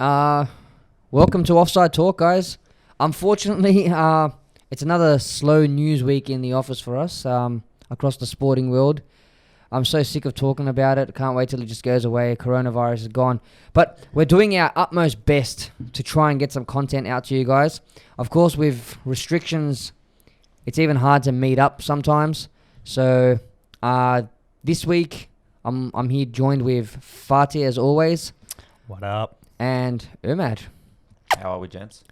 Welcome to Offside Talk, guys. Unfortunately, it's another slow news week in the office for us, across the sporting world. I'm so sick of talking about it. Can't wait till it just goes away. Coronavirus is gone. But we're doing our utmost best to try and get some content out to you guys. Of course, with restrictions, it's even hard to meet up sometimes. So, this week, I'm here joined with Fatih as always. What up? And Omer. How are we, gents?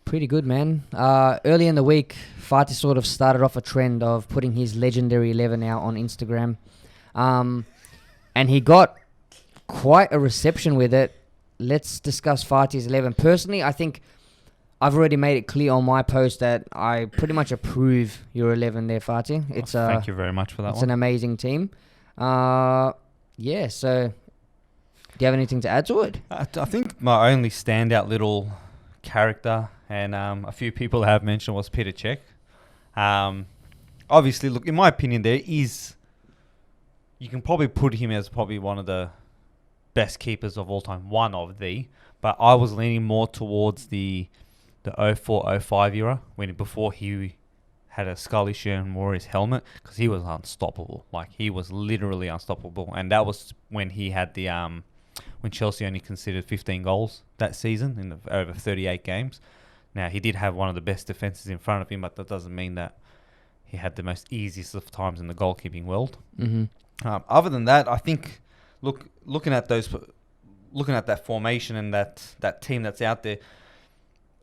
Pretty good, man. Early in the week, Fatih sort of started off a trend of putting his legendary 11 out on Instagram. And he got quite a reception with it. Let's discuss Fatih's 11. Personally, I think I've already made it clear on my post that I pretty much approve your 11 there, Fatih. Thank you very much for that It's one. an amazing team. So do you have anything to add to it? I think my only standout little character, and a few people have mentioned, was Peter Cech. Obviously, look, in my opinion, you can probably put him as probably one of the best keepers of all time, but I was leaning more towards the 04-05 era, before he had a skull issue and wore his helmet, because he was unstoppable. Like, he was literally unstoppable, and that was when he had the when Chelsea only considered 15 goals that season in over 38 games. Now, he did have one of the best defenses in front of him, but that doesn't mean that he had the most easiest of times in the goalkeeping world. Mm-hmm. Other than that, I think looking at that formation and that team that's out there,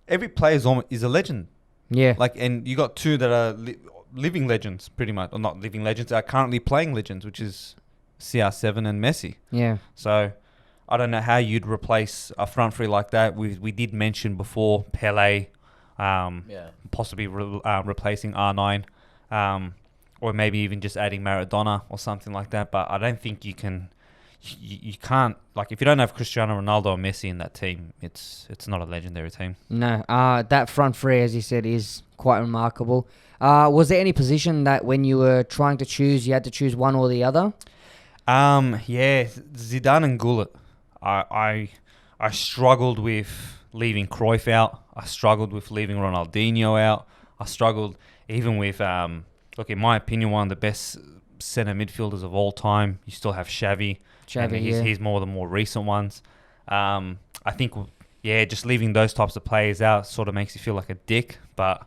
every player is a legend. Yeah. And you got two that are living legends, pretty much, or not living legends, are currently playing legends, which is CR7 and Messi. Yeah. So I don't know how you'd replace a front three like that. We did mention before Pele, possibly replacing R9, or maybe even just adding Maradona or something like that. But I don't think you can. You can't, like, if you don't have Cristiano Ronaldo or Messi in that team, it's not a legendary team. No, that front three, as you said, is quite remarkable. Was there any position that when you were trying to choose, you had to choose one or the other? Zidane and Gullit. I struggled with leaving Cruyff out. I struggled with leaving Ronaldinho out. I struggled even with, in my opinion, one of the best centre midfielders of all time. You still have Xavi. He's more the more recent ones. I think, just leaving those types of players out sort of makes you feel like a dick. But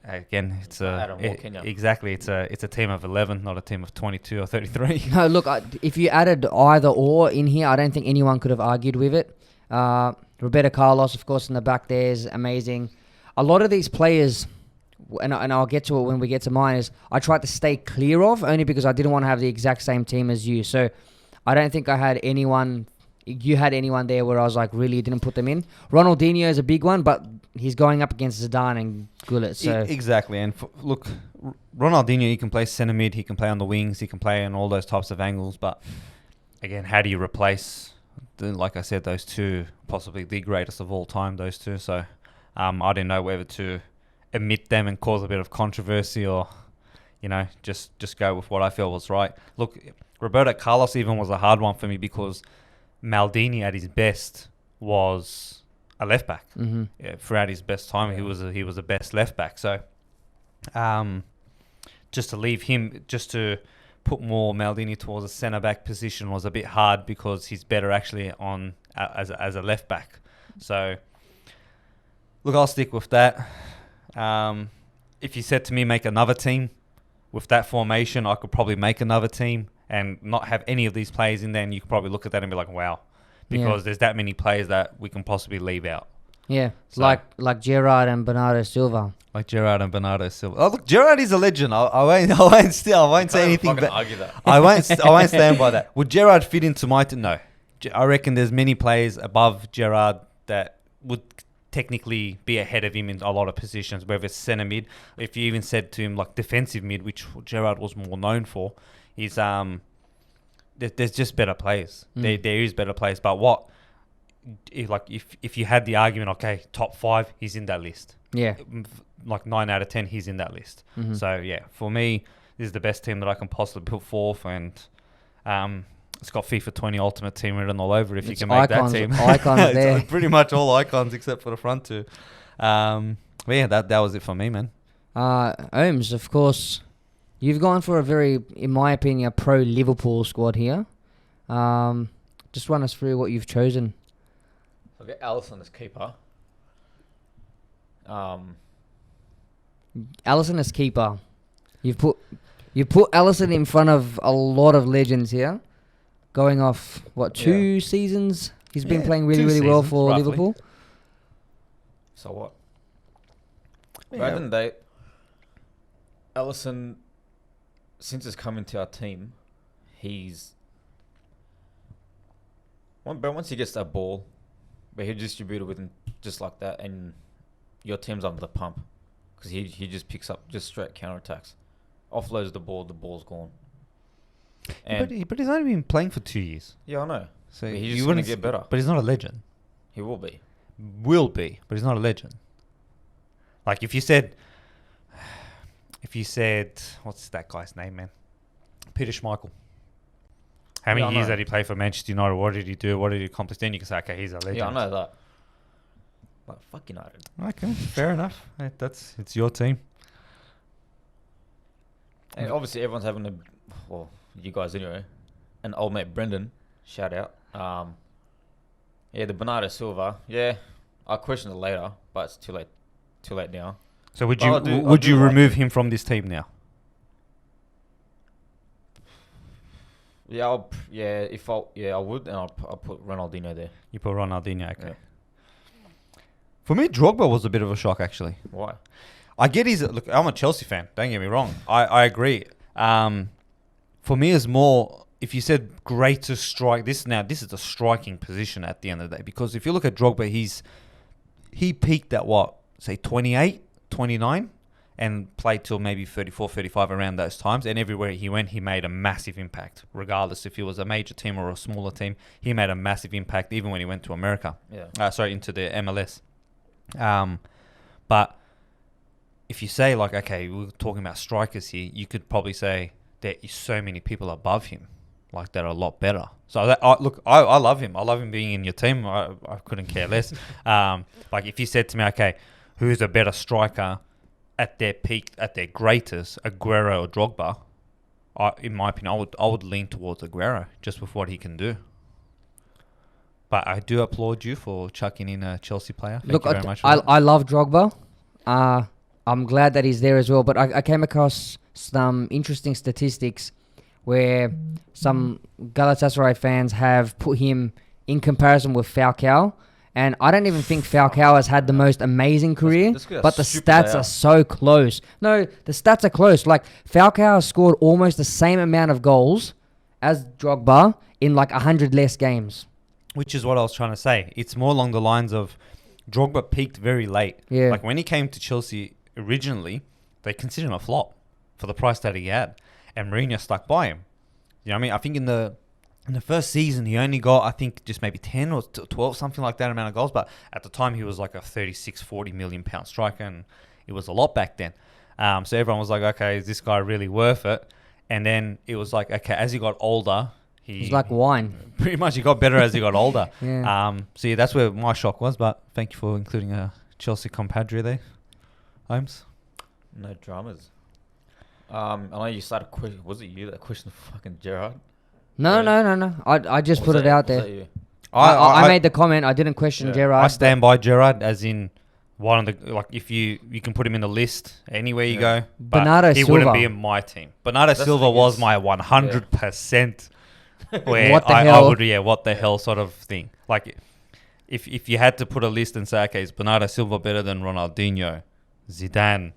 again, it's a team of 11, not a team of 22 or 33. No, look, if you added either or in here, I don't think anyone could have argued with it. Roberto Carlos, of course, in the back there is amazing. A lot of these players, and I'll get to it when we get to mine, is I tried to stay clear of, only because I didn't want to have the exact same team as you. So I don't think I had anyone. You had anyone there where I was like, really didn't put them in. Ronaldinho is a big one, but he's going up against Zidane and Gullit. So exactly. And look, Ronaldinho, he can play centre mid, he can play on the wings, he can play in all those types of angles. But again, how do you replace, like I said, those two, possibly the greatest of all time, those two? So I didn't know whether to omit them and cause a bit of controversy, or just go with what I felt was right. Look, Roberto Carlos even was a hard one for me, because Maldini at his best was a left back. Mm-hmm. Throughout his best time, he was a best left back. So just to leave him, just to put more Maldini towards a centre back position was a bit hard, because he's better actually on as a left back. So look, I'll stick with that. If you said to me make another team with that formation, I could probably make another team and not have any of these players in there, and you could probably look at that and be like, wow, because there's that many players that we can possibly leave out. Yeah, so, like Gerrard and Bernardo Silva. Oh, look, Gerrard is a legend. I won't say anything. But argue that. I won't stand by that. Would Gerrard fit into my team? No. I reckon there's many players above Gerrard that would technically be ahead of him in a lot of positions, whether it's centre mid. If you even said to him like defensive mid, which Gerrard was more known for, is there's just better players. There is better players. But if you had the argument, okay, top 5, he's in that list. Yeah. Like 9 out of 10, he's in that list. Mm-hmm. So yeah, for me, this is the best team that I can possibly put forth, and It's got FIFA 20 Ultimate Team written all over if you It's can make icons- that team. icons It's there. pretty much all icons except for the front two. But yeah, that was it for me, man. Ohms, of course, you've gone for a very, in my opinion, a pro Liverpool squad here. Just run us through what you've chosen. I'll get Alisson as keeper. Alisson as keeper. You put Alisson in front of a lot of legends here. Going off, two seasons? He's been playing really, 2 really well seasons, for roughly. Liverpool. So what? Yeah. Rather than they, Alisson, since he's come into our team, but once he gets that ball, but he'll distribute it with him just like that, and your team's under the pump because he just picks up just straight counterattacks, offloads the ball's gone. And But he's only been playing for 2 years. yeah, I know. So But he's you just going to wouldn't get better. But he's not a legend. He will be. Will be, but he's not a legend. Like if you said, what's that guy's name, man? Peter Schmeichel. How many Yeah, I years know. did he play for Manchester United? What did he do? What did he accomplish? Then you can say, okay, he's a legend. Yeah, I know that. Like, fuck United. Okay, fair enough. Hey, it's your team. And obviously everyone's having you guys anyway, and old mate Brendan, shout out. The Bernardo Silva, I'll question it later, but it's too late now. So would But you I do like remove him. him from this team now? Yeah, I would, and I'll put Ronaldinho there. You put Ronaldinho, okay. Yeah. For me, Drogba was a bit of a shock, actually. Why? I get look, I'm a Chelsea fan. Don't get me wrong. I agree. For me, it's more, if you said greatest strike, this is a striking position at the end of the day. Because if you look at Drogba, he peaked at say 28, 29, and played till maybe 34, 35 around those times. And everywhere he went, he made a massive impact. Regardless if it was a major team or a smaller team, he made a massive impact even when he went to America. Yeah. Into the MLS. But if you say, like, okay, we're talking about strikers here, you could probably say there is so many people above him, like, that are a lot better. So, I love him. I love him being in your team. I couldn't care less. Like, if you said to me, okay, who's a better striker at their peak, at their greatest, Aguero or Drogba, in my opinion, I would lean towards Aguero just with what he can do. But I do applaud you for chucking in a Chelsea player. Thank you very much. I love Drogba. I'm glad that he's there as well. But I came across some interesting statistics where some Galatasaray fans have put him in comparison with Falcao. And I don't even think Falcao has had the most amazing career, but the stats are so close. No, the stats are close. Like, Falcao has scored almost the same amount of goals as Drogba in like 100 less games. Which is what I was trying to say. It's more along the lines of Drogba peaked very late. Yeah. Like, when he came to Chelsea originally, they considered him a flop for the price that he had. And Mourinho stuck by him. You know what I mean? I think in the first season, he only got, I think, just maybe 10 or 12, something like that amount of goals. But at the time, he was like a 36, 40 million pound striker. And it was a lot back then. So everyone was like, okay, is this guy really worth it? And then it was like, okay, as he got older, He's like wine. pretty much he got better as he got older. Yeah. So yeah, that's where my shock was. But thank you for including a Chelsea compadre there, Holmes. No dramas. I know you started was it you that questioned fucking Gerrard? No. I just put it out there. You? I made the comment. I didn't question Gerrard. I stand by Gerrard as in one of the, like, if you can put him in the list anywhere you go. But Bernardo he Silva wouldn't be in my team. Bernardo Silva was my 100%. Where What the I hell? would, what the hell sort of thing. Like, if you had to put a list and say, okay, is Bernardo Silva better than Ronaldinho, Zidane,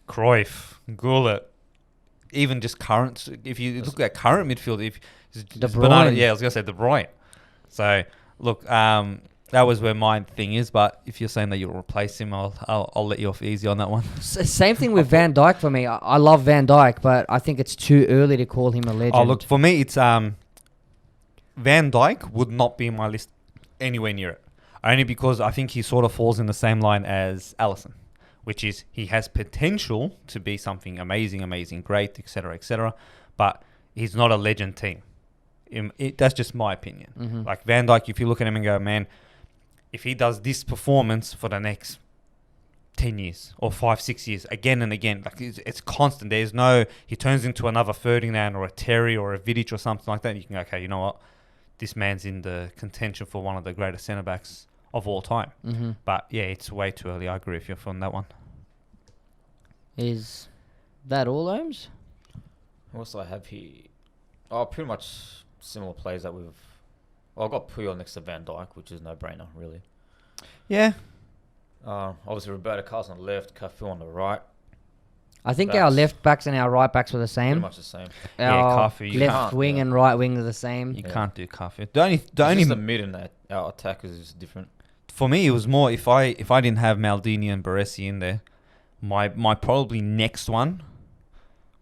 Cruyff, Gullit, even just current, if you look at current midfield, De Bruyne. Bernardo, I was going to say De Bruyne. So, look, that was where my thing is, but if you're saying that you'll replace him, I'll let you off easy on that one. Same thing with Van Dijk for me. I love Van Dijk, but I think it's too early to call him a legend. Oh, look, for me, it's Van Dijk would not be in my list anywhere near it. Only because I think he sort of falls in the same line as Alisson, which is he has potential to be something amazing, great, etc., but he's not a legend team. That's just my opinion. Mm-hmm. Like Van Dijk, if you look at him and go, man, if he does this performance for the next 10 years or 5-6 years again and again, like it's constant. There's no, he turns into another Ferdinand or a Terry or a Vidic or something like that. You can go, okay, you know what? This man's in the contention for one of the greatest centre backs of all time. Mm-hmm. But yeah, it's way too early. I agree with you on that one. Is that all, Ohms? What else do I have here? Oh, pretty much similar plays that we've... Well, I've got Puyol next to Van Dijk, which is no-brainer, really. Yeah. Obviously, Roberto Carlos on the left, Cafu on the right. I think Backs. our left backs and our right backs were the Pretty same. much the same. Yeah, Our Cafu, you left can't, wing yeah. and right wing are the same. You Yeah. can't do Cafu. The only It's the mid and our attackers is different. for me, it was more if I didn't have Maldini and Baresi in there, my probably next one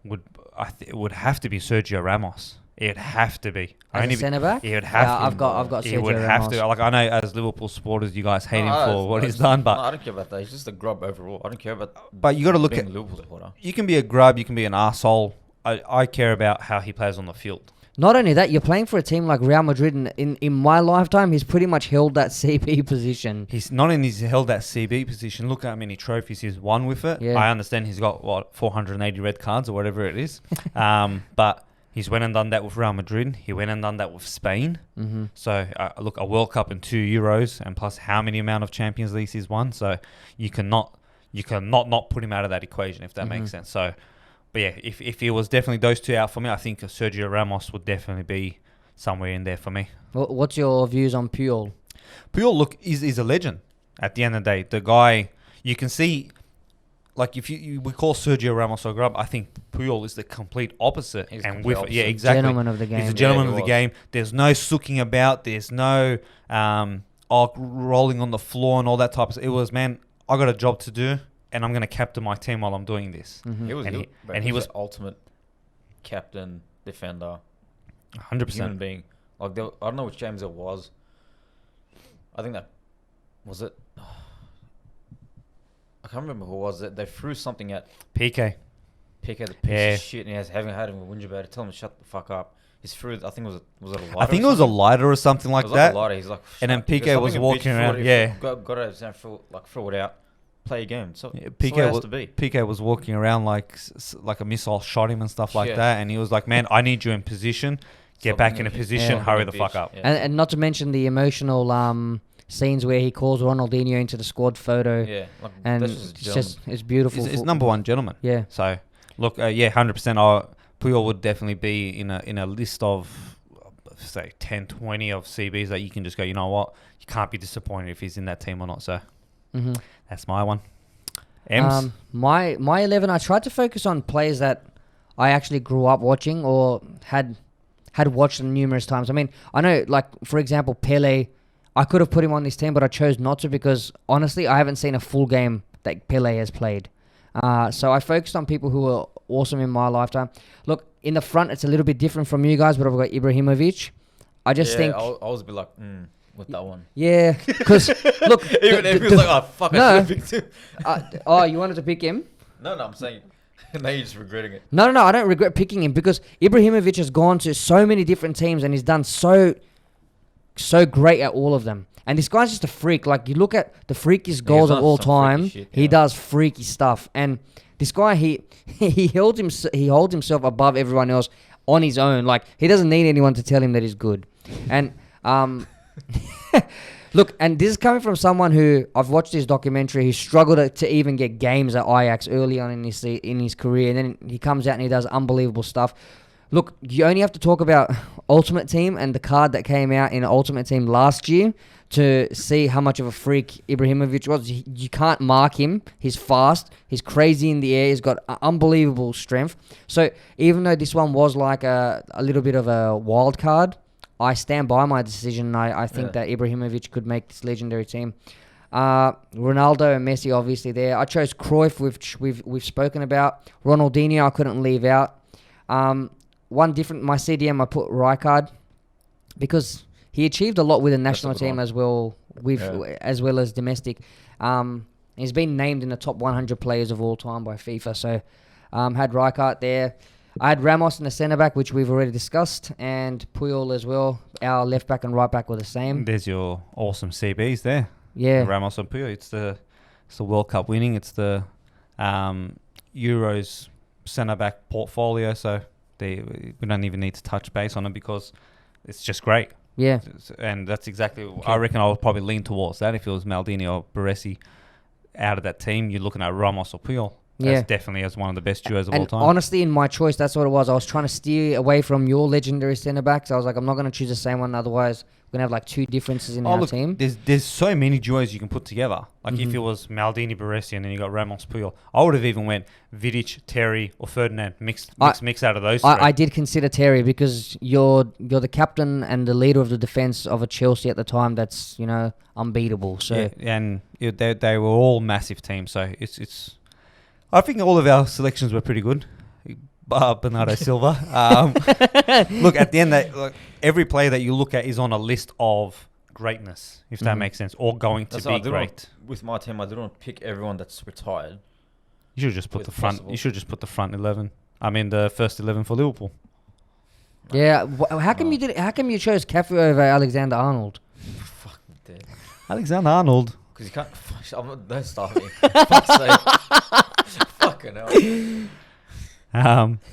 would have to be Sergio Ramos. It'd have to be. As a centre back? It would have to. I've got It Sergio would Ramos. have to. Like I know, as Liverpool supporters, you guys hate him No, for what no, he's done, no, but I don't care about that. He's just a grub overall. I don't care about you got to look being at. a Liverpool supporter. You can be a grub. You can be an arsehole. I care about how he plays on the field. Not only that, you're playing for a team like Real Madrid, and in my lifetime, he's pretty much held that CB position. He's not only he's held that CB position. Look how many trophies he's won with it. Yeah. I understand he's got 480 red cards or whatever it is, but he's went and done that with Real Madrid. He went and done that with Spain. Mm-hmm. So look, a World Cup and 2 Euros, and plus how many amount of Champions Leagues he's won. So you cannot not put him out of that equation if that makes sense. So, but yeah, if it was definitely those two out for me, I think Sergio Ramos would definitely be somewhere in there for me. What's your views on Puyol? Puyol, look, is a legend. At the end of the day, the guy, you can see, like if we call Sergio Ramos a grub, I think Puyol is the complete opposite. He's and complete with opposite. yeah, exactly, Gentleman of the game. he's a gentleman Yeah, of he the was. game. There's no sooking about. There's no rolling on the floor and all that type of stuff. It was, man, I got a job to do, and I'm going to captain my team while I'm doing this. Mm-hmm. He was, And he, he was was the ultimate captain, defender, 100%. human being. Like I don't know which James it was. I think that was it. I can't remember who it was. They threw something at PK. Piqué, the piece Yeah. of shit, and he has having had him whinge about it. Tell him to shut the fuck up. He's threw. I think was it a lighter? I think or it was a something? lighter or something like It was that. Like a lighter. He's like, And then "Shut up." Piqué was Something a walking bitch, threw around, it, yeah. got it and throw it out. Play a game. So Yeah, that's the way it has to be. PK was walking around like a missile shot him and stuff like Yeah. that, and he was like, "Man, I need you in position. Get Stop back being in a a- position. yeah. Hurry Being the a fuck bitch. up." Yeah. And not to mention the emotional scenes where he calls Ronaldinho into the squad photo, Yeah, like, and that's it's beautiful. It's number one gentleman. Yeah. So look, 100%. Puyol would definitely be in a list of say 10, 20 of CBs that you can just go, you know what, you can't be disappointed if he's in that team or not. So Mm-hmm. that's my one. Ems? My 11, I tried to focus on players that I actually grew up watching or had watched them numerous times. I mean, I know, like, for example, Pele, I could have put him on this team, but I chose not to because, honestly, I haven't seen a full game that Pele has played. So I focused on people who were awesome in my lifetime. Look, in the front, it's a little bit different from you guys, but I've got Ibrahimovic. I just think... I'll always be like, with that one. Yeah, because, look... Even if he was like, oh, fuck, No. I should have picked him. you wanted to pick him? No, I'm saying, now you're just regretting it. No, I don't regret picking him because Ibrahimovic has gone to so many different teams and he's done so great at all of them. And this guy's just a freak. Like, you look at the freakiest goals of done all some freaky time, shit, he yeah. does freaky stuff. And this guy, he holds himself above everyone else on his own. Like, he doesn't need anyone to tell him that he's good. And look, and this is coming from someone who I've watched his documentary. He struggled to even get games at Ajax early on in his career, and then he comes out and he does unbelievable stuff. Look, you only have to talk about Ultimate Team and the card that came out in Ultimate Team last year to see how much of a freak Ibrahimovic was. You can't mark him. He's fast. He's crazy in the air. He's got unbelievable strength. So even though this one was like a little bit of a wild card, I stand by my decision. I think that Ibrahimovic could make this legendary team. Ronaldo and Messi obviously there. I chose Cruyff, which we've spoken about. Ronaldinho I couldn't leave out. My CDM I put Rijkaard because he achieved a lot with the national good team one. as well as domestic. He's been named in the top 100 players of all time by FIFA. So had Rijkaard there. I had Ramos in the centre back, which we've already discussed, and Puyol as well. Our left back and right back were the same. There's your awesome CBs there. Yeah. Ramos and Puyol. It's the World Cup winning. It's the Euros centre back portfolio. So we don't even need to touch base on it because it's just great. Yeah. And that's exactly. I reckon I would probably lean towards that if it was Maldini or Baresi out of that team. You're looking at Ramos or Puyol. That's definitely as one of the best duos of all time. Honestly, in my choice, that's what it was. I was trying to steer away from your legendary centre backs. I was like, I'm not going to choose the same one. Otherwise, we're going to have like two differences in our team. There's so many duos you can put together. Like if it was Maldini, Baresi, and then you got Ramos, Puyol, I would have even went Vidic, Terry, or Ferdinand. Mix out of those three. I did consider Terry because you're the captain and the leader of the defence of a Chelsea at the time. That's unbeatable. So they were all massive teams. So it's. I think all of our selections were pretty good. Bernardo Silva. Look, at the end, every player that you look at is on a list of greatness, if that makes sense, or going to be great. With my team, I didn't pick everyone that's retired. You should just put the front. You should just put the front 11. I mean, the first 11 for Liverpool. Yeah. How come you did it? How come you chose Cafu over Alexander Arnold? Fuck me dead. Alexander Arnold. Because you can't. Don't start me. Fuck's sake. Fucking hell.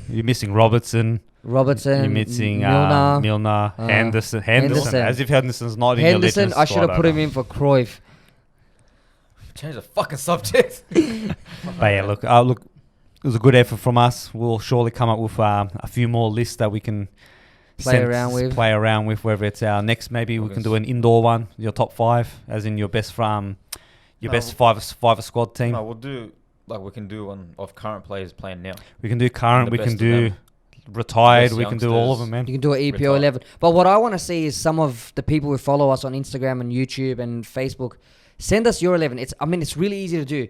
You're missing Robertson. You're missing Milner. Henderson. As if Henderson's not in your list. Henderson, I should have put him in for Cruyff. Change the fucking subject. But yeah, look, it was a good effort from us. We'll surely come up with a few more lists that we can play around with. Whether it's our next, maybe we can do an indoor one. Your top 5, as in your best best five squad team. No, we'll do. We can do one of current players playing now. We can do current. We can do retired. We can do all of them, man. You can do an EPO 11. But what I want to see is some of the people who follow us on Instagram and YouTube and Facebook. Send us your 11. It's really easy to do.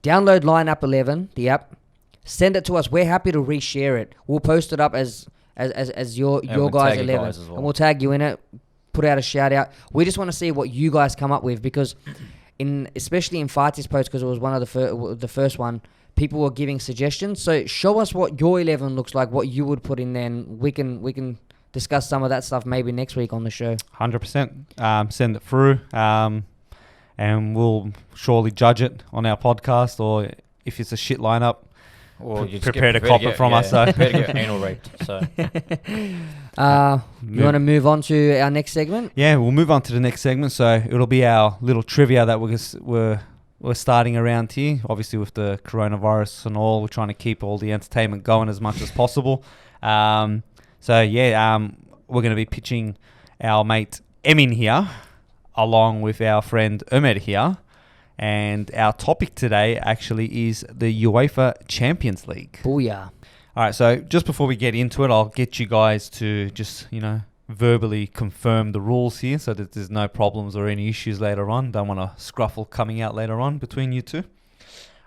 Download Lineup 11, the app. Send it to us. We're happy to reshare it. We'll post it up as your guys' 11, well. And we'll tag you in it. Put out a shout out. We just want to see what you guys come up with because. Especially in Fatih's post, because it was one of the first one, people were giving suggestions. So show us what your 11 looks like, what you would put in there, and we can discuss some of that stuff maybe next week on the show. 100%. Send it through, and we'll surely judge it on our podcast, or if it's a shit lineup, or you prepare to cop it from us. So. Prepare to get anal raped. So. You want to move on to our next segment? Yeah, we'll move on to the next segment. So it'll be our little trivia that we're starting around here. Obviously, with the coronavirus and all, we're trying to keep all the entertainment going as much as possible. We're going to be pitching our mate Emin here, along with our friend Omer here. And our topic today actually is the UEFA Champions League. Booyah. All right, so just before we get into it, I'll get you guys to just, verbally confirm the rules here so that there's no problems or any issues later on. Don't want a scruffle coming out later on between you two.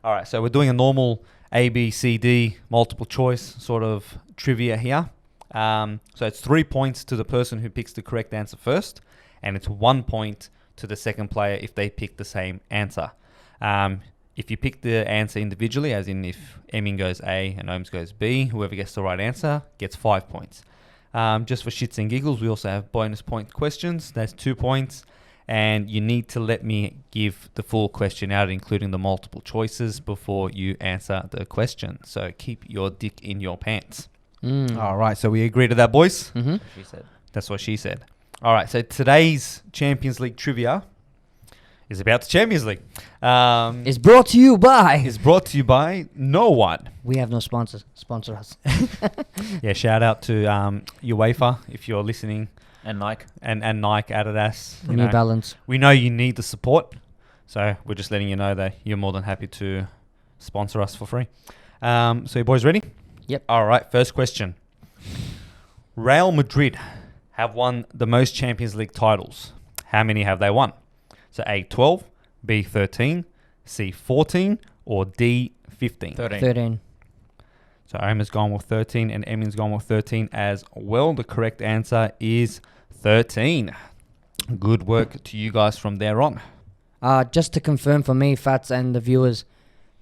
All right, so we're doing a normal A, B, C, D multiple choice sort of trivia here. So it's 3 points to the person who picks the correct answer first, and it's 1 point to the second player if they pick the same answer. If you pick the answer individually, as in if Emin goes A and Ohms goes B, whoever gets the right answer gets 5 points. Just for shits and giggles, we also have bonus point questions. That's 2 points. And you need to let me give the full question out, including the multiple choices, before you answer the question. So keep your dick in your pants. All right, so we agree to that, boys? Mm-hmm. She said. That's what she said. All right, so today's Champions League trivia is about the Champions League. It's brought to you by no one. We have no sponsors. Sponsor us. Yeah, shout out to UEFA if you're listening. And Nike. And Nike, Adidas. New Balance. We know you need the support, so we're just letting you know that you're more than happy to sponsor us for free. So you boys ready? Yep. All right, first question. Real Madrid have won the most Champions League titles. How many have they won? So A, 12, B, 13, C, 14, or D, 15? 13. So Omer's gone with 13 and Emin's gone with 13 as well. The correct answer is 13. Good work to you guys from there on. Just to confirm for me, Fats, and the viewers,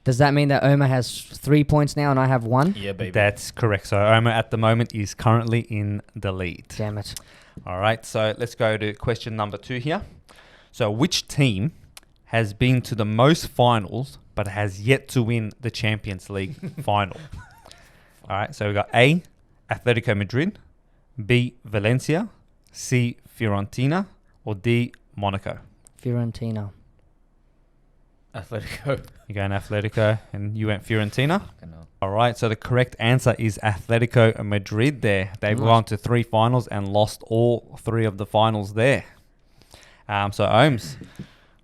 Does that mean that Omer has 3 points now and I have 1? Yeah, baby. That's correct. So Omer at the moment is currently in the lead. Damn it. All right, so let's go to question number 2 here. So which team has been to the most finals but has yet to win the Champions League final? All right, so we got A, Atletico Madrid, B, Valencia, C, Fiorentina, or D, Monaco? Fiorentina. Atletico. You're going Atletico and you went Fiorentina. Fucking hell. All right, so the correct answer is Atletico Madrid there. They've Nice. gone to 3 finals and lost all 3 of the finals there. So, Ohms,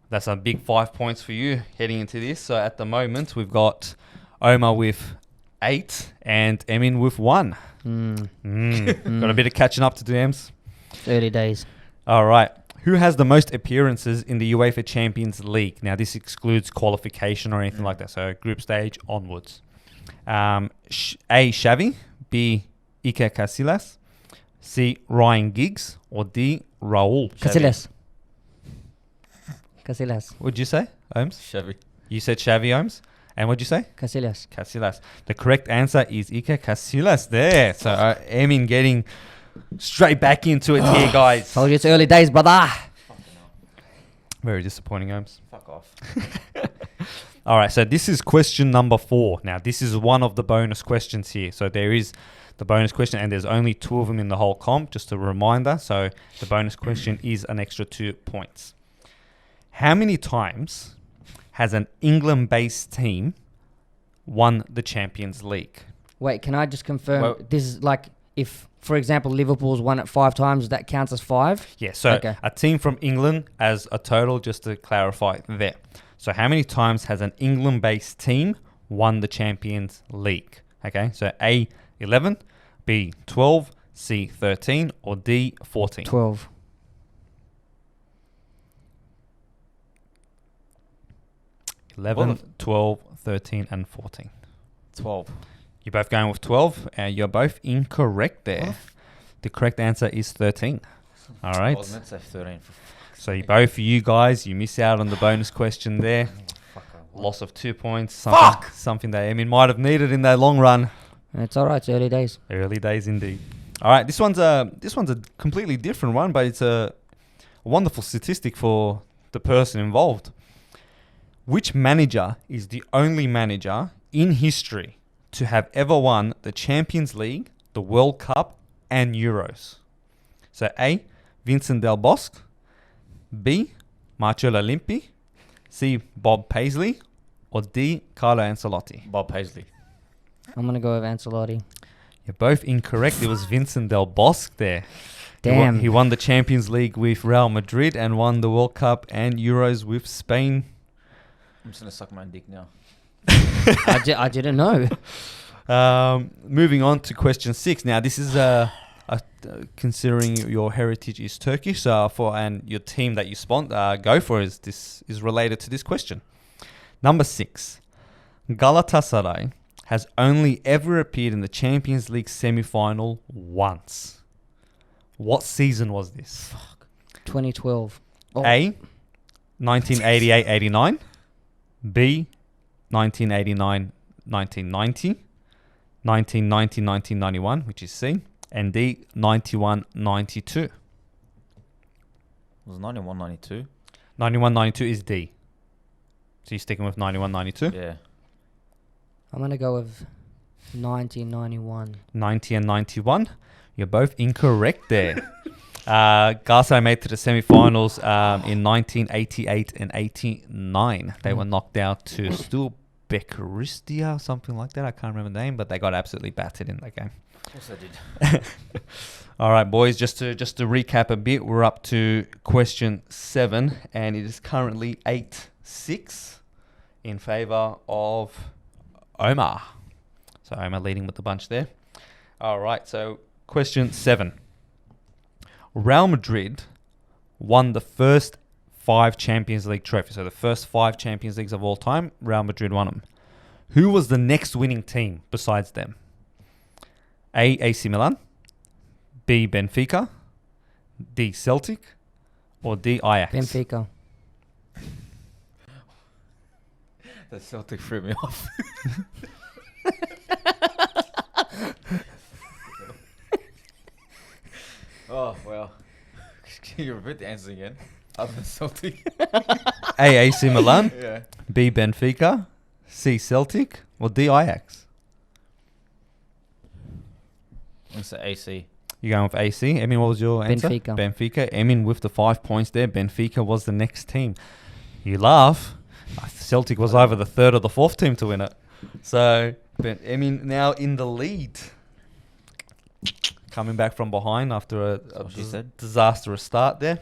that's a big 5 points for you heading into this. So, at the moment, we've got Omer with 8 and Emin with 1. Got a bit of catching up to do, Ems. Early days. All right. Who has the most appearances in the UEFA Champions League? Now, this excludes qualification or anything like that. So, group stage onwards. A, Xavi, B, Iker Casillas, C, Ryan Giggs, or D, Raul? Casillas. Casillas. What'd you say, Ohms? Chevy. You said Xavi, Ohms. And what'd you say? Casillas. Casillas. The correct answer is Iker Casillas there. So, Emin getting straight back into it here, guys. Told you it's early days, brother. Very disappointing, Ohms. Fuck off. All right, so this is question number 4. Now, this is one of the bonus questions here. So there is the bonus question, and there's only 2 of them in the whole comp, just a reminder. So the bonus question is an extra 2 points. How many times has an England-based team won the Champions League? Wait, can I just confirm? Well- This is like if, for example, Liverpool's won it 5 times, that counts as 5? Yeah, so Okay. a team from England as a total, just to clarify there. So how many times has an England-based team won the Champions League? Okay, so A, 11, B, 12, C, 13, or D, 14? 12. 11, Well, 12, 13, and 14. 12. You're both going with 12, and you're both incorrect there. What? The correct answer is 13. All right. I was meant to say 13. So both of you guys, you miss out on the bonus question there. Fuck. Loss of 2 points. Something that Emin might have needed in the long run. It's all right. It's early days. Early days indeed. All right, this one's a completely different one, but it's a wonderful statistic for the person involved. Which manager is the only manager in history to have ever won the Champions League, the World Cup, and Euros? So A, Vincent Del Bosque, B, Marcello Lippi, C, Bob Paisley, or D, Carlo Ancelotti? Bob Paisley. I'm going to go with Ancelotti. You're both incorrect. It was Vincent Del Bosque there. Damn. He won the Champions League with Real Madrid and won the World Cup and Euros with Spain. I'm just going to suck my dick now. I didn't know. Moving on to question 6. Now, this is considering your heritage is Turkish, and your team that you go for is related to this question. Number 6. Galatasaray has only ever appeared in the Champions League semi-final once. What season was this? 2012. Oh, A, 1988-89, B, 1989-1990, 1990-1991, which is C, and D, 91-92. It was 91, 92. 91-92 is D. So you're sticking with 91-92? Yeah. I'm going to go with 1991. 90 and 91. You're both incorrect there. Galatasaray made to the semi-finals in 1988 and 89. They were knocked out to Bekoristia or something like that. I can't remember the name, but they got absolutely battered in that game. Of course I did. All right, boys, just to recap a bit, we're up to question 7, and it is currently 8-6 in favour of Omer. So Omer leading with the bunch there. All right, so question 7. Real Madrid won the first 5 Champions League trophies. So the first 5 Champions Leagues of all time, Real Madrid won them. Who was the next winning team besides them? A, AC Milan, B, Benfica, D, Celtic, or D, Ajax? Benfica. The Celtic threw me off. Oh, well. Can you repeat the answer again? Other than Celtic? A. AC Milan, Yeah. B. Benfica, C. Celtic, or D. Ajax? It's the AC. You're going with AC. Emin, what was your answer? Benfica. Benfica. Emin with the 5 points there. Benfica was the next team. You laugh. Celtic was either the third or the fourth team to win it. So, Emin now in the lead. Coming back from behind after a what she said. disastrous start there.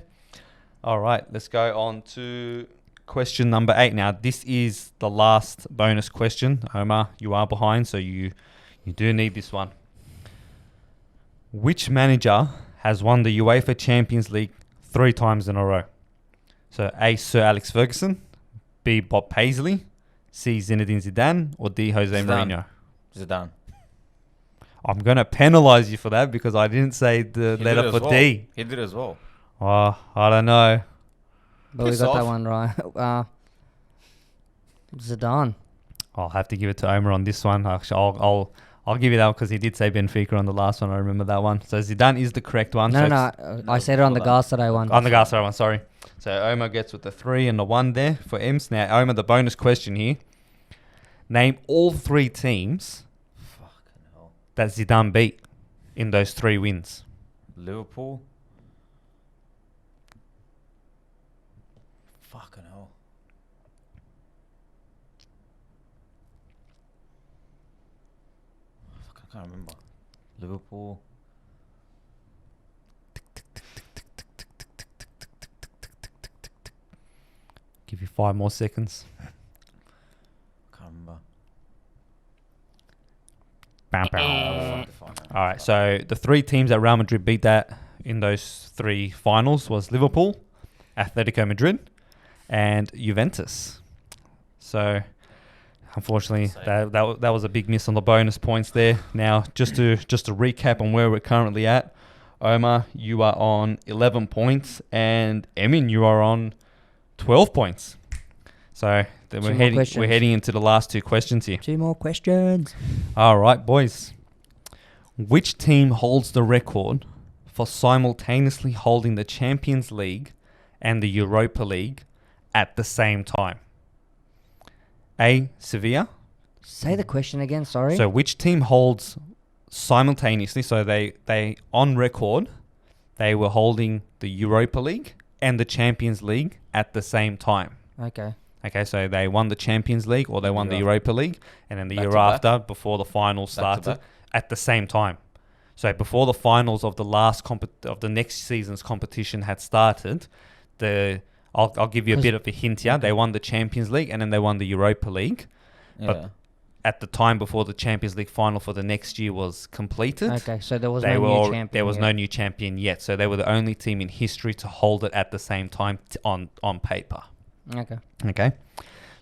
All right, let's go on to question number 8. Now, this is the last bonus question. Omar, you are behind, so you do need this one. Which manager has won the UEFA Champions League 3 times in a row? So A. Sir Alex Ferguson, B. Bob Paisley, C. Zinedine Zidane, or D. Jose Zidane. Mourinho? Zidane. I'm going to penalise you for that because I didn't say the He letter did it for as well. D. He did it as well. Oh, I don't know. But we Piss got that off. one right. Zidane. I'll have to give it to Omer on this one. Actually, I'll give you that because he did say Benfica on the last one. I remember that one. So Zidane is the correct one. No, so no, it's I said it on the hold on. Galatasaray one. on the Galatasaray one, sorry. So Omer gets with the 3 and the 1 there for Ems. Now, Omer, the bonus question here. Name all 3 teams Fucking hell. that Zidane beat in those 3 wins. Liverpool. Fucking hell. Fuck, I can't remember. Liverpool. Give you 5 more seconds. Can't remember. Bam, Oh, bam. fuck. All right, so the 3 teams that Real Madrid beat that in those 3 finals was Liverpool, Atletico Madrid, and Juventus. So, unfortunately, that was a big miss on the bonus points there. Now, just to recap on where we're currently at, Omar, you are on 11 points, and Emin, you are on 12 points. So then Two we're more heading questions. into the last 2 questions here. 2 more questions. All right, boys. Which team holds the record for simultaneously holding the Champions League and the Europa League at the same time? A. Sevilla. Say the question again, sorry. So which team holds simultaneously? So they on record, they were holding the Europa League and the Champions League at the same time. Okay. Okay, so they won the Champions League or they won the Europa League, and then the Back year to back? after, before the finals Back to started, back? at the same time. So before the finals of the of the next season's competition had started, I'll give you a bit of a hint here. They won the Champions League and then they won the Europa League. Yeah. But at the time before the Champions League final for the next year was completed, Okay, so there was they no were new al- champion. there was yet. no new champion yet. So they were the only team in history to hold it at the same time on paper. Okay. Okay.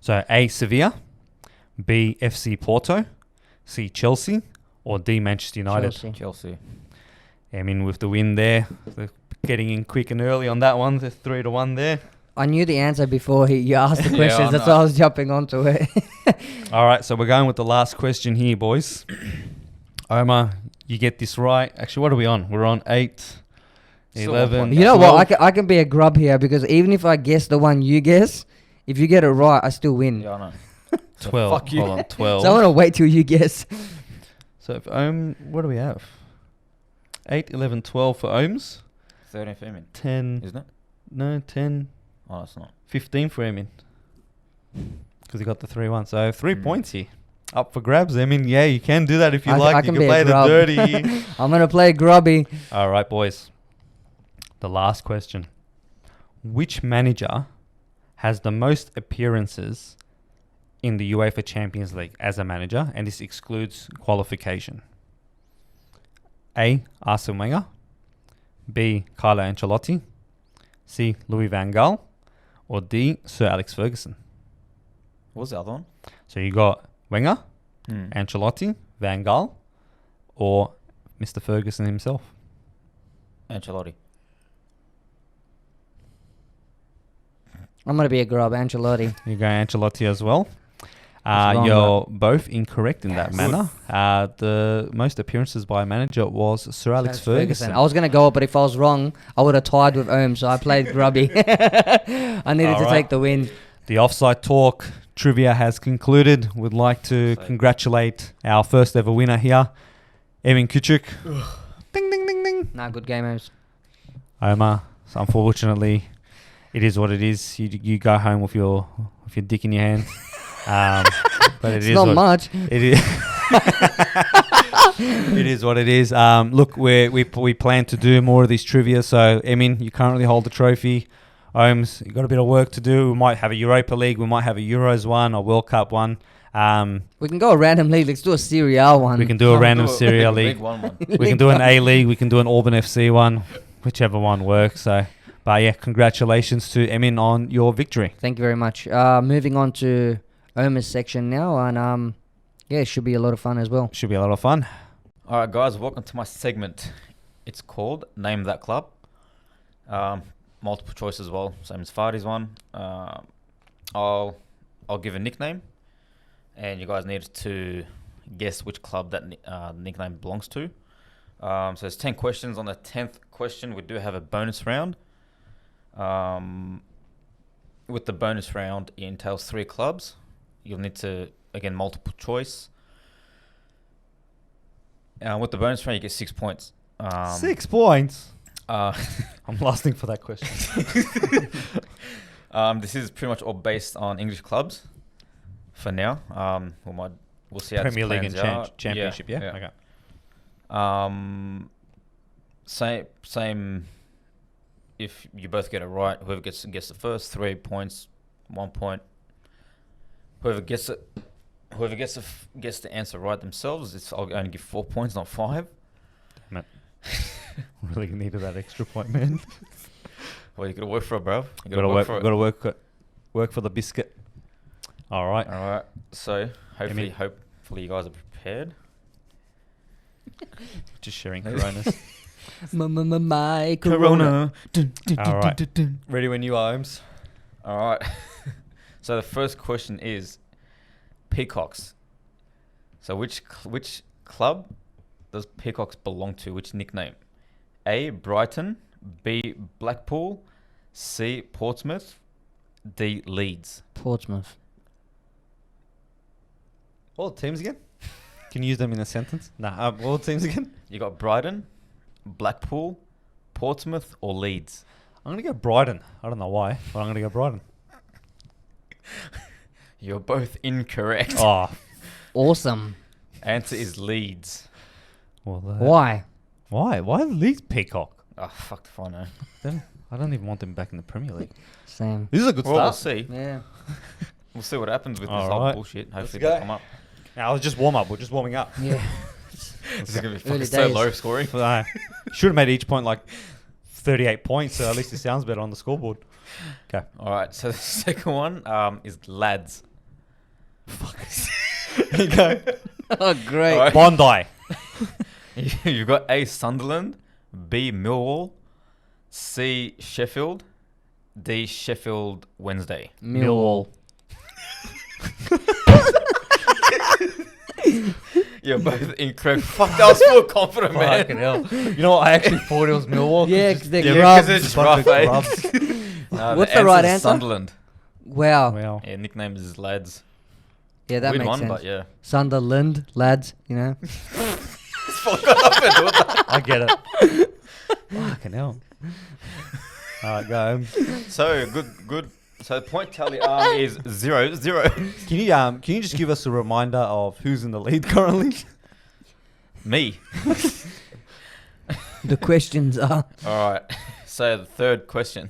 So A, Sevilla, B, FC Porto, C, Chelsea, or D, Manchester United. Chelsea. I mean, with the win there, they're getting in quick and early on that one. The 3-1 there. I knew the answer before you asked the Yeah, questions. I That's know. why I was jumping onto it. All right, so we're going with the last question here, boys. Omar, you get this right. Actually, what are we on? We're on 8, Still 11. 1 You know 12. what? I can be a grub here because even if I guess the one you guess, if you get it right, I still win. Yeah, I know. 12. Fuck you. Hold on, 12. So I want to wait till you guess. So if what do we have? 8, 11, 12 for Ohms. 13 for Emin, 10, isn't it? no, 10, Oh, it's not. 15 for Emin. Because he got the 3-1. So 3 Mm. points here. Up for grabs. I mean, yeah, you can do that if you I like. can You be can a play the grub. dirty here. I'm going to play grubby. All right, boys. The last question. Which manager has the most appearances in the UEFA Champions League as a manager? And this excludes qualification. A, Arsene Wenger. B, Carlo Ancelotti. C, Louis van Gaal. Or D, Sir Alex Ferguson. What was the other one? So you got Wenger, Hmm. Ancelotti, Van Gaal, or Mr. Ferguson himself. Ancelotti. I'm going to be a grub. Ancelotti. You go Ancelotti as well. wrong, You're both incorrect in that Yes. manner. The most appearances by a manager was Sir Alex Ferguson. I was going to go, but if I was wrong, I would have tied with Ohm, so I played grubby. I needed to Alright. take the win. The Offside Talk trivia has concluded. We'd like to congratulate our first ever winner here, Emin Küçük. Ding, ding, ding, ding. Nah, good game, Oms. Omer, so unfortunately, it is what it is. You go home with your dick in your hand. But It's not much. It is. It is what it is. Look, we plan to do more of these trivia. So, Emin, you currently hold the trophy. Ohms, you got a bit of work to do. We might have a Europa League. We might have a Euros one, a World Cup one. We can go a random league. Let's do a Serie A one. We can do a random Serie A league. One. We can do an A League. We can do an Auburn FC one, whichever one works. So, but yeah, congratulations to Emin on your victory. Thank you very much. Moving on to Omer's section now, and yeah, it should be a lot of fun as well. Should be a lot of fun. All right, guys, welcome to my segment. It's called Name That Club. Multiple choice as well, same as Fadi's one. I'll give a nickname, and you guys need to guess which club that nickname belongs to. So there's 10 questions. On the 10th question, we do have a bonus round. With the bonus round, it entails 3 clubs. You'll need to, again, multiple choice. With the bonus round, you get 6 points. 6 points. Uh, I'm lasting for that question. This is pretty much all based on English clubs for now. We'll see how Premier this League and plans out. Championship, yeah? Okay. Same. If you both get it right, whoever gets the first 3 points, 1 point. Whoever gets the answer right themselves, I'll only give 4 points, not 5. Damn it. Really needed that extra point, man. Well, you gotta work for it, bro. You Gotta work for the biscuit. All right. All right. So hopefully you guys are prepared. Just sharing Coronas. My Corona. All right. Ready when you are, Holmes. All right. So the first question is Peacocks. So which club does Peacocks belong to? Which nickname? A, Brighton. B, Blackpool. C, Portsmouth. D, Leeds. Portsmouth. All the teams again? Can you use them in a sentence? Nah. All the teams again? You got Brighton, Blackpool, Portsmouth, or Leeds. I'm gonna go Brighton. I don't know why, but I'm gonna go Brighton. You're both incorrect. Oh, Awesome. Answer is Leeds. well. Why? Why? Why the Leeds Peacock? Oh, fuck if I know. I don't even want them back in the Premier League. Same. This is a good Well, we'll start. see. Yeah. We'll see what happens with this All whole right. bullshit. Hopefully go. they'll come up. Now, it's just warm up. We're just warming up. Yeah. This is going to be Early fucking so days. low scoring. Should have made each point like 38 points, so at least it sounds better on the scoreboard. Okay. All right, so the second one is Lads. There you go. Oh, great. All right. Bondi. You've got A, Sunderland. B, Millwall. C, Sheffield. D, Sheffield Wednesday. Millwall. You're both incorrect. Fuck, that was so confident, man. Fucking hell. You know what? I actually thought it was Millwall. Yeah, because they're Yeah, grubs. because it's Bunch of rough, eh? grubs. What's the right is answer? Sunderland. Wow. Wow. Yeah, nickname is Lads. Yeah, that Weird makes one, sense. but yeah. Sunderland, lads, you know. I get it. Fucking hell. All right, go. So good. So the point tally is 0-0. Can you just give us a reminder of who's in the lead currently? Me. The questions are All right. So the third question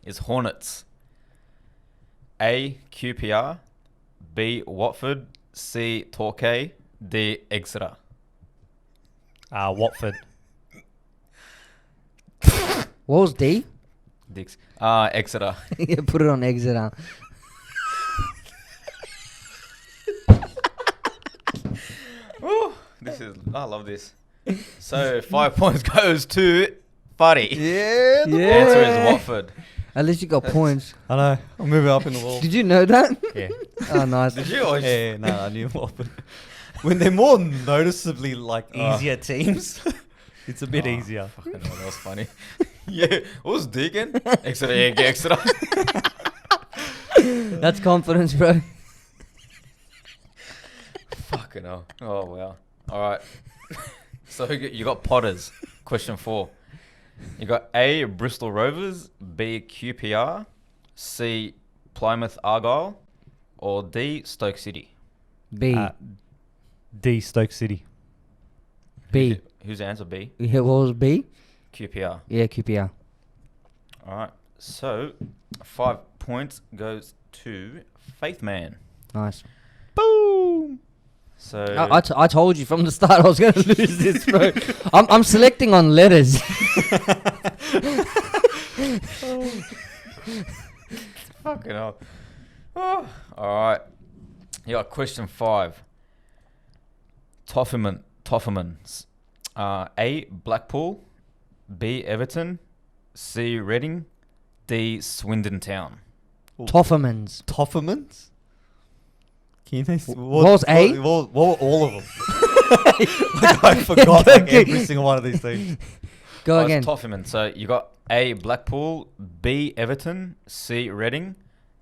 is Hornets. A, QPR. B, Watford. C, Torquay. D, Exeter. Watford. what was D? Dix. Exeter. Yeah, put it on Exeter. I love this. So 5 points goes to Fatih. Yeah. The answer is Watford. At least you got points. I know. I'm moving up in the wall. Did you know that? Yeah. Oh, nice. Did you? Or Yeah, no, I knew what. But when they're more noticeably like easier teams, it's a bit easier. Fucking hell, that was funny. Yeah, what was Deacon? Extra egg, extra. That's confidence, bro. Fucking hell. Oh, wow. All right. So you got Potters. Question 4. You got A, Bristol Rovers, B, QPR, C, Plymouth Argyle, or D, Stoke City. B. D, Stoke City. B. Who's the answer? B? Yeah, what was B? QPR. Yeah, QPR. All right. So 5 points goes to Faith Man. Nice. Boom. So I told you from the start I was going to lose this, bro. I'm selecting on letters. fucking hell. Oh. All right. You got question 5. Toffemans. A, Blackpool, B, Everton, C, Reading, D, Swindon Town. Toffemans. Toffemans? Can you name What was A? What were all of them? Like, I forgot like, every single one of these things. Go again. Toffeman. So you got A, Blackpool, B, Everton, C, Reading,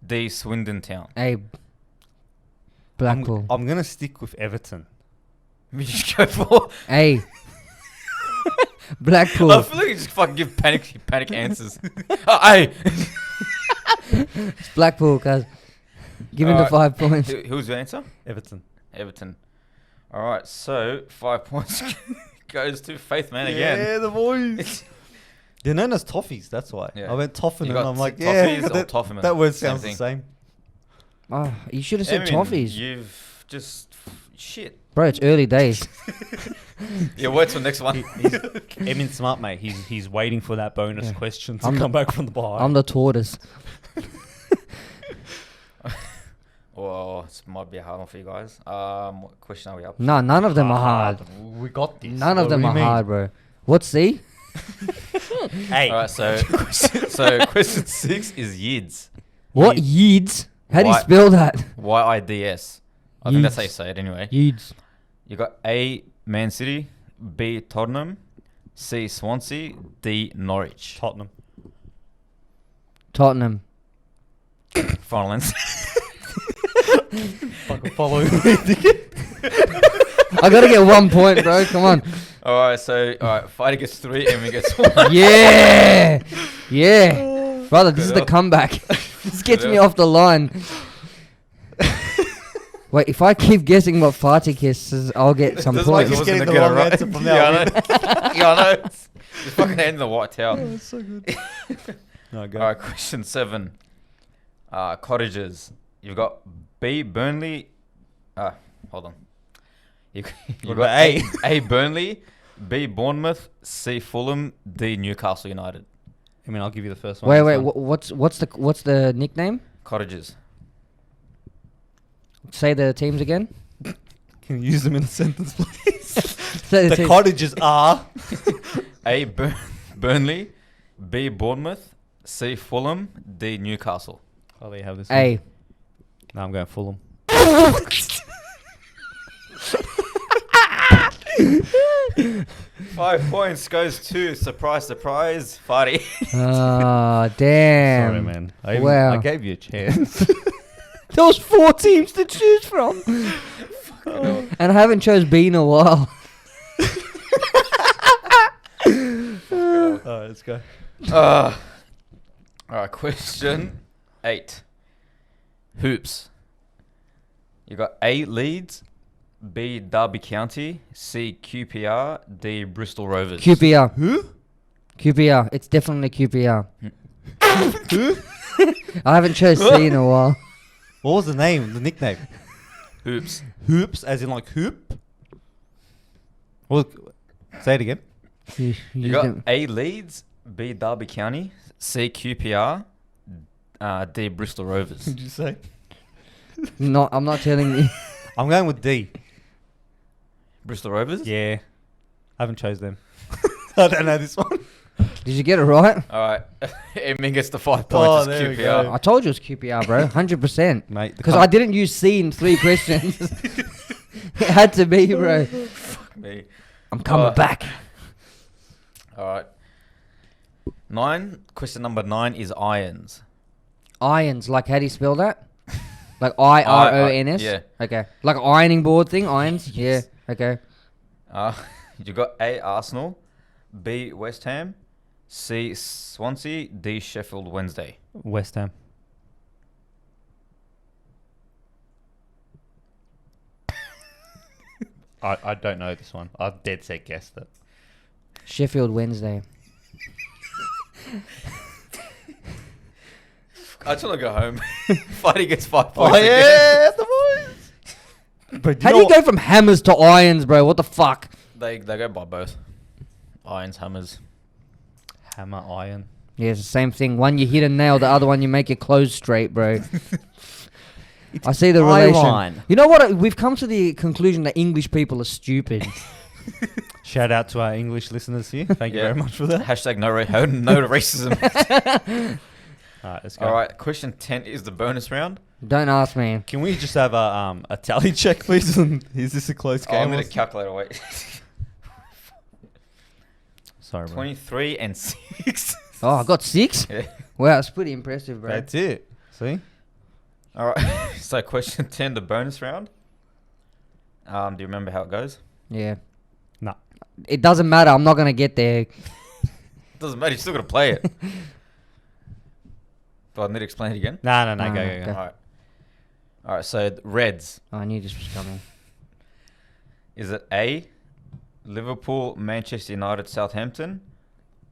D, Swindon Town. A. Blackpool. I'm going to stick with Everton. We just go for. A. Blackpool. I feel like you just fucking give panic answers. A. It's Blackpool, cuz. Give him the Alright. 5 points. Who's your answer? Everton. All right. So 5 points goes to Faith Man again. Yeah, the boys. They're known as toffees, that's why. Yeah. I went toffin You and got I'm like, toffees yeah, or Toffeman? that word Same sounds the thing. same. Oh, you should have said Emin, toffees. You've just shit. Bro, it's early days. Yeah, wait till next one. Emin's smart, mate. He's waiting for that bonus Yeah. question to I'm come back from the bar. I'm the tortoise. Well, this might be a hard one for you guys. What question are we up? No, none of them are hard. We got this. None of What them do are you mean? hard, bro. What's C? Hey. All right, so question 6 is Yids. What? Yeeds. Yeeds? How do you Why- spell that? Yids. I think that's how you Yeeds. say it anyway. Yeeds. You got A, Man City, B, Tottenham, C, Swansea, D, Norwich. Tottenham. Final answer. Fucking follow me. I gotta get 1 point, bro. Come on. All right, Fighter gets 3 and we get 1. Yeah. Yeah. Brother, this is the comeback. This gets me off the line. Wait, if I keep guessing what Fatih kisses, I'll get some That's why points. he Just wasn't getting gonna the get it wrong answer right. from Yeah, now I know. Yeah, I know. Just fucking hand in the white towel. That's so good. No, go. All right, question 7. Cottages. You've got B, Burnley. Hold on. You What got about A? A, Burnley, B, Bournemouth, C, Fulham, D, Newcastle United. I mean, I'll give you the first one. Wait. What's the nickname? Cottages. Say the teams again. Can you use them in a sentence, please? Say The teams. cottages are. A, Burnley, B, Bournemouth, C, Fulham, D, Newcastle. Oh, they have this. A. No, I'm going Fulham. 5 points goes to surprise, Fatih. Ah, damn. Sorry, man. Wow. I gave you a chance. There was 4 teams to choose from. And I haven't chose B in a while. Alright, let's go. All right, question 8. Hoops. You got A, Leeds, B, Derby County, C, QPR, D, Bristol Rovers. QPR. Who? QPR. It's definitely QPR. Who? I haven't chose C in a while. What was the name? The nickname? Hoops. Hoops, as in like hoop? Well, say it again. You got A, Leeds, B, Derby County, C, QPR, D, Bristol Rovers. Did you say? No, I'm not telling you. I'm going with D. Bristol Rovers? Yeah. I haven't chose them. I don't know this one. Did you get it right? All right. Emin gets the 5 points. there we It's go. QPR. I told you it was QPR, bro. 100%. Mate, Because I didn't use C in 3 questions. It had to be, bro. Me. I'm coming back. All right. 9. Question number 9 is irons. Irons, like how do you spell that? Like IRONS? Yeah. Okay. Like an ironing board thing, irons? Yes. Yeah. Okay. You got A, Arsenal, B, West Ham, C, Swansea, D, Sheffield Wednesday. West Ham. I don't know this one. I dead set guessed it. Sheffield Wednesday. I just want to go home. Fatih gets 5 points. Oh yeah, the boys. But How do you go from hammers to irons, bro? What the fuck? They go by both. Irons, hammers. Hammer iron? Yeah, it's the same thing. One you hit a nail, the other one you make your clothes straight, bro. I see the relation. Iron. You know what? We've come to the conclusion that English people are stupid. Shout out to our English listeners here. Thank you Yeah. very much for that. Hashtag no to racism. All right, let's go. All right, question 10 is the bonus round. Don't ask me. Can we just have a tally check, please? Is this a close Oh, game? I'm going or to calculate away. Sorry, bro. 23 and 6. Oh, I got 6? Yeah. Wow, it's pretty impressive, bro. That's it. See? All right, so question 10, the bonus round. Do you remember how it goes? Yeah. No. It doesn't matter. I'm not going to get there. Doesn't matter, you're still going to play it. Do I need to explain it again? No, No, go. okay. All right, so Reds. Oh, I knew this was coming. Is it A, Liverpool, Manchester United, Southampton?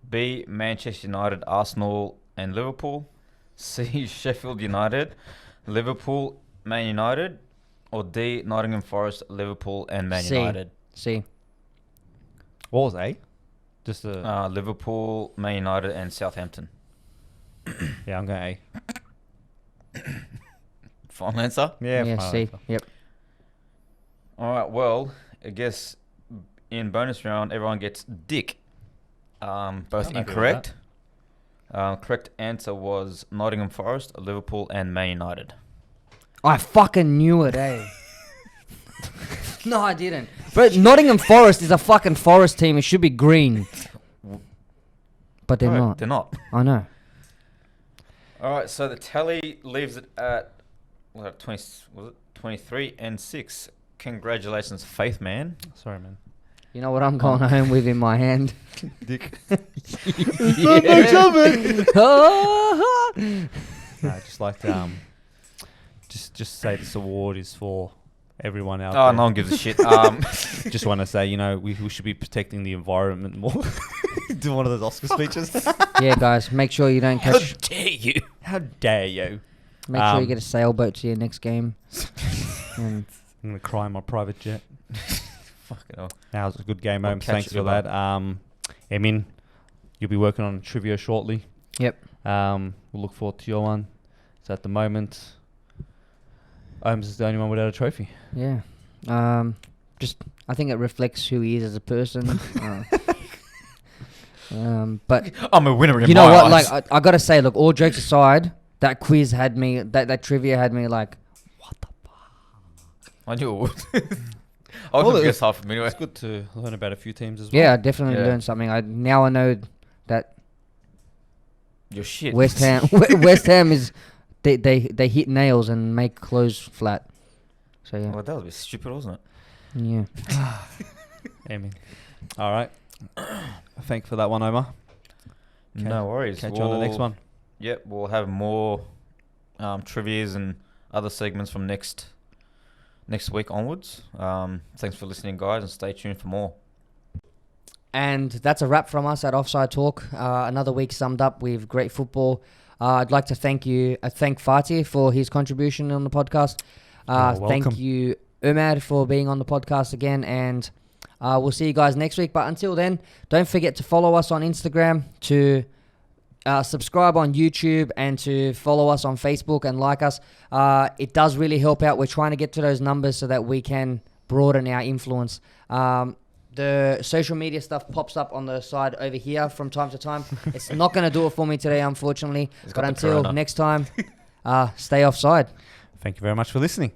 B, Manchester United, Arsenal, and Liverpool? C, Sheffield United, Liverpool, Man United? Or D, Nottingham Forest, Liverpool, and Man C. United? See. What was A? Just a... Liverpool, Man United, and Southampton. yeah, I'm going A. Final answer? Yeah, fine, see. fine. Yep. All right, well, I guess in bonus round, everyone gets Dick. Both I'm happy with incorrect. Correct answer was Nottingham Forest, Liverpool, and Man United. I fucking knew it, eh? No, I didn't. But Nottingham Forest is a fucking forest team. It should be green. But they're No, not. They're not. I know. All right, so the tally leaves it at 23 and 6. Congratulations, Faith Man. Sorry, man. You know what I'm going home with in my hand? Dick. Yeah. I'd just like to just say this award is for everyone out Oh, there. no one gives a shit. Just want to say, we should be protecting the environment more. Do one of those Oscar speeches. Yeah, guys, make sure you don't How catch. dare you? How dare you? Make sure you get a sailboat to your next game. And I'm going to cry in my private jet. Fucking hell. That was a good game, I'll Omen. catch Thanks you for that. Emin, you'll be working on trivia shortly. Yep. We'll look forward to your one. So at the moment, Ohms is the only one without a trophy. yeah, just I think it reflects who he is as a person. But I'm a winner in you know my what? eyes. Like I gotta say, look, all jokes aside, that quiz had me. That trivia had me like, what the fuck? I knew it would. I was going to guess half from anyway. It's good to learn about a few teams as well. Yeah, I definitely Yeah. learned something. I know that You're shit. West Ham is they hit nails and make clothes flat. So yeah, Well, that was a bit stupid, wasn't it? yeah. Emin. All right. Thank you for that one, Omar. No worries. Catch you on the next one. Yep, we'll have more trivias and other segments from next week onwards. Thanks for listening, guys, and stay tuned for more. And that's a wrap from us at Offside Talk. Another week summed up with great football. I'd like to thank Fatih for his contribution on the podcast. You're Thank welcome. you, Omer, for being on the podcast again. And we'll see you guys next week. But until then, don't forget to follow us on Instagram, to subscribe on YouTube, and to follow us on Facebook and like us. It does really help out. We're trying to get to those numbers so that we can broaden our influence. the social media stuff pops up on the side over here from time to time. It's not going to do it for me today, unfortunately. He's But got the until corona. next time, stay offside. Thank you very much for listening.